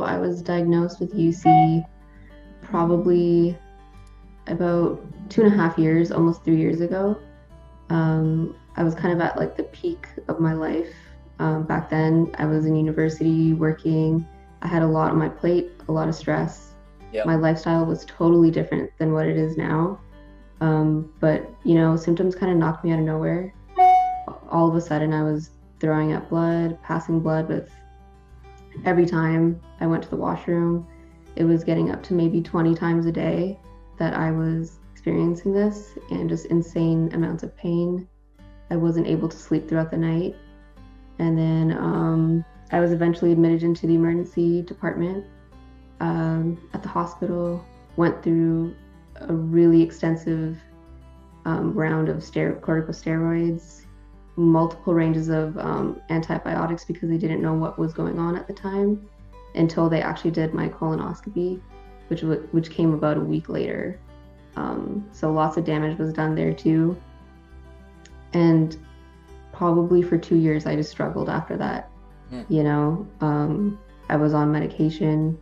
I was diagnosed with UC probably about 2.5 years, almost 3 years ago. I was kind of at like the peak of my life. Back then, I was in university working. I had a lot on my plate, a lot of stress. Yep. My lifestyle was totally different than what it is now. But symptoms kind of knocked me out of nowhere. All of a sudden, I was throwing up blood, passing blood with every time I went to the washroom. It was getting up to maybe 20 times a day that I was experiencing this, and just insane amounts of pain. I wasn't able to sleep throughout the night. And then I was eventually admitted into the emergency department at the hospital, went through a really extensive round of corticosteroids, multiple ranges of antibiotics because they didn't know what was going on at the time until they actually did my colonoscopy, which came about a week later. So lots of damage was done there too. And probably for 2 years, I just struggled after that. I was on medication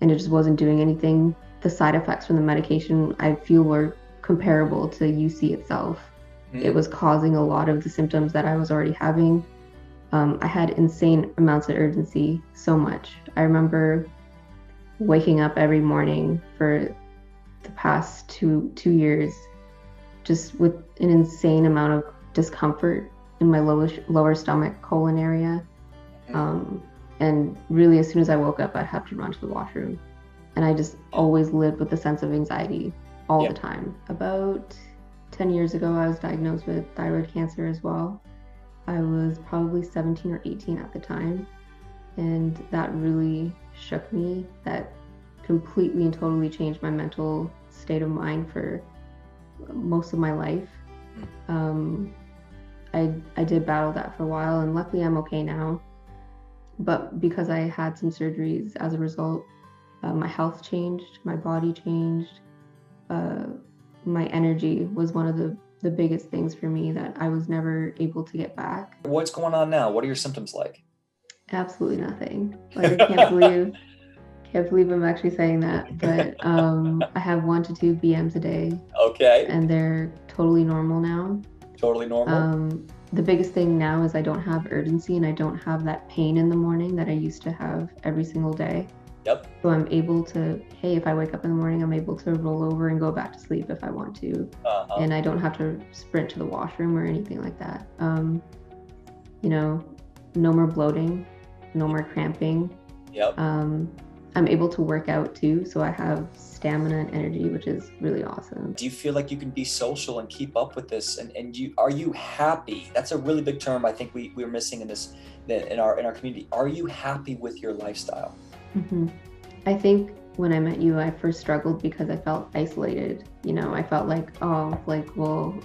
and it just wasn't doing anything. The side effects from the medication, I feel, were comparable to UC itself. It was causing a lot of the symptoms that I was already having. I had insane amounts of urgency, so much. I remember waking up every morning for the past two years just with an insane amount of discomfort in my lower stomach, colon area. And really, as soon as I woke up, I'd have to run to the washroom. And I just always lived with a sense of anxiety all the time. About 10 years ago, I was diagnosed with thyroid cancer as well. I was probably 17 or 18 at the time. And that really shook me. That completely and totally changed my mental state of mind for most of my life. I did battle that for a while, and luckily I'm okay now. But because I had some surgeries as a result, my health changed, my body changed. My energy was one of the biggest things for me that I was never able to get back. What's going on now? What are your symptoms like? Absolutely nothing. Like, I can't believe I'm actually saying that, but I have 1 to 2 BMs a day. Okay. And they're totally normal now. Totally normal. The biggest thing now is I don't have urgency and I don't have that pain in the morning that I used to have every single day. Yep. So I'm able to, hey, if I wake up in the morning, I'm able to roll over and go back to sleep if I want to. And I don't have to sprint to the washroom or anything like that. No more bloating, no more cramping. Yep. I'm able to work out too, so I have stamina and energy, which is really awesome. Do you feel like you can be social and keep up with this? And are you happy? That's a really big term I think we're missing in our community. Are you happy with your lifestyle? Mm-hmm. I think when I met you, I first struggled because I felt isolated. I felt like, well,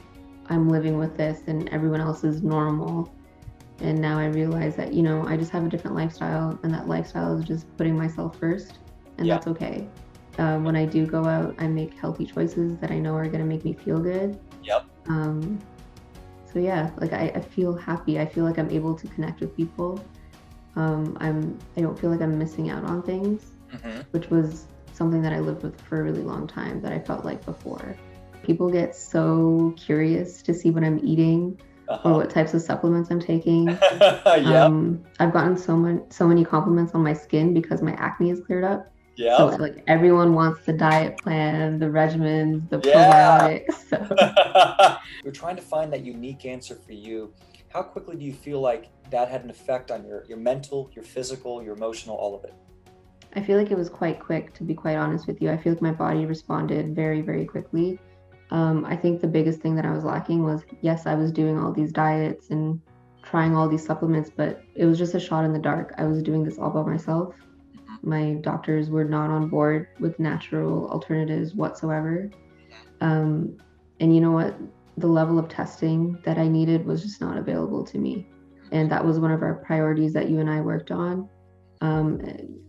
I'm living with this and everyone else is normal. And now I realize that, I just have a different lifestyle, and that lifestyle is just putting myself first, and that's okay. When I do go out, I make healthy choices that I know are going to make me feel good. Yep. So yeah, like I feel happy. I feel like I'm able to connect with people. I don't feel like I'm missing out on things, which was something that I lived with for a really long time that I felt like before. People get so curious to see what I'm eating. Or what types of supplements I'm taking. I've gotten so many compliments on my skin because my acne is cleared up. Yeah. So like everyone wants the diet plan, the regimens, the probiotics. So. You're trying to find that unique answer for you. How quickly do you feel like that had an effect on your mental, your physical, your emotional, all of it? I feel like it was quite quick, to be quite honest with you. I feel like my body responded very, very quickly. I think the biggest thing that I was lacking was, yes, I was doing all these diets and trying all these supplements, but it was just a shot in the dark. I was doing this all by myself. My doctors were not on board with natural alternatives whatsoever. And you know what? The level of testing that I needed was just not available to me. And that was one of our priorities that you and I worked on,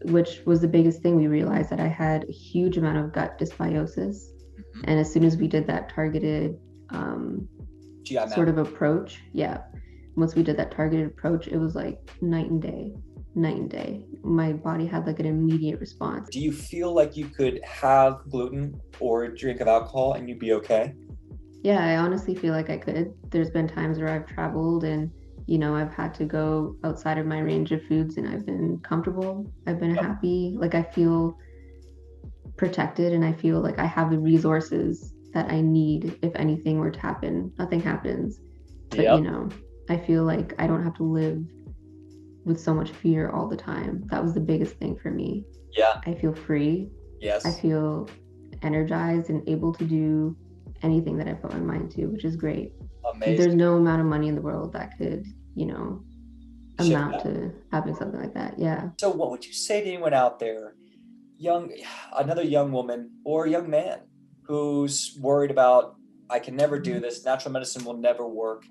which was the biggest thing. We realized that I had a huge amount of gut dysbiosis. And as soon as we did that targeted sort of approach, once we did that targeted approach, it was like night and day. night and day. My body had like an immediate response. Do you feel like you could have gluten or a drink of alcohol and you'd be okay? Yeah, I honestly feel like I could. There's been times where I've traveled and, I've had to go outside of my range of foods and I've been comfortable. I've been Yep. happy. Like I feel protected and I feel like I have the resources that I need if anything were to happen. Nothing happens. But, Yep. I feel like I don't have to live with so much fear all the time. That was the biggest thing for me. Yeah. I feel free. I Yes. feel energized and able to do anything that I put my mind to, which is great. There's Amazing. no amount of money in the world that could, you know, Shift amount that. to having something like that. Yeah. So what would you say to anyone out there, young, another young woman or young man who's worried about, I can never do this, natural medicine will never work?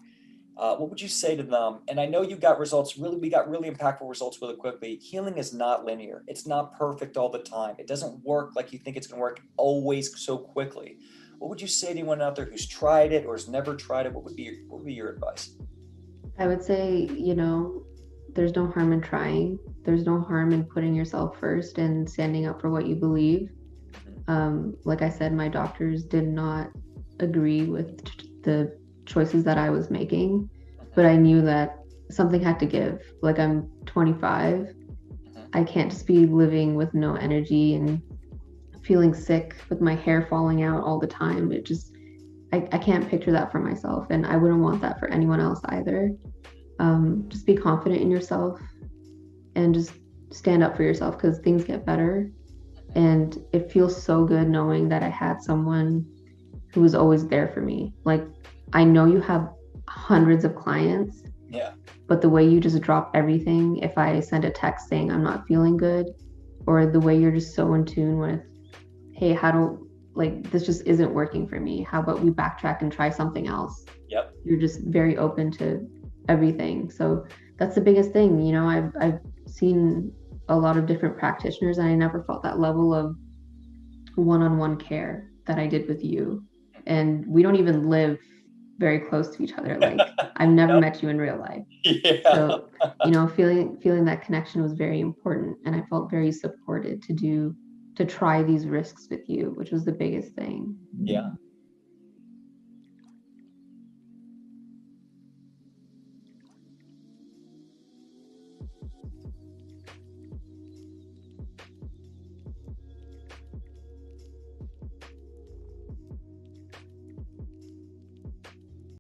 What would you say to them? And I know you got results, we got really impactful results really quickly. Healing is not linear. It's not perfect all the time. It doesn't work like you think it's going to work always so quickly. What would you say to anyone out there who's tried it or has never tried it? What would be your advice? I would say, there's no harm in trying. There's no harm in putting yourself first and standing up for what you believe. Like I said, my doctors did not agree with the choices that I was making, but I knew that something had to give. Like I'm 25. I can't just be living with no energy and feeling sick with my hair falling out all the time. I can't picture that for myself, and I wouldn't want that for anyone else either. Just be confident in yourself and just stand up for yourself because things get better. And it feels so good knowing that I had someone who was always there for me. Like, I know you have hundreds of clients, Yeah. but the way you just drop everything, if I send a text saying I'm not feeling good, or the way you're just so in tune with, hey, this just isn't working for me. How about we backtrack and try something else? Yep. You're just very open to everything. So that's the biggest thing. I've seen a lot of different practitioners and I never felt that level of one-on-one care that I did with you. And we don't even live very close to each other. Like I've never Yep. met you in real life. Yeah. So, feeling that connection was very important and I felt very supported to try these risks with you, which was the biggest thing. Yeah.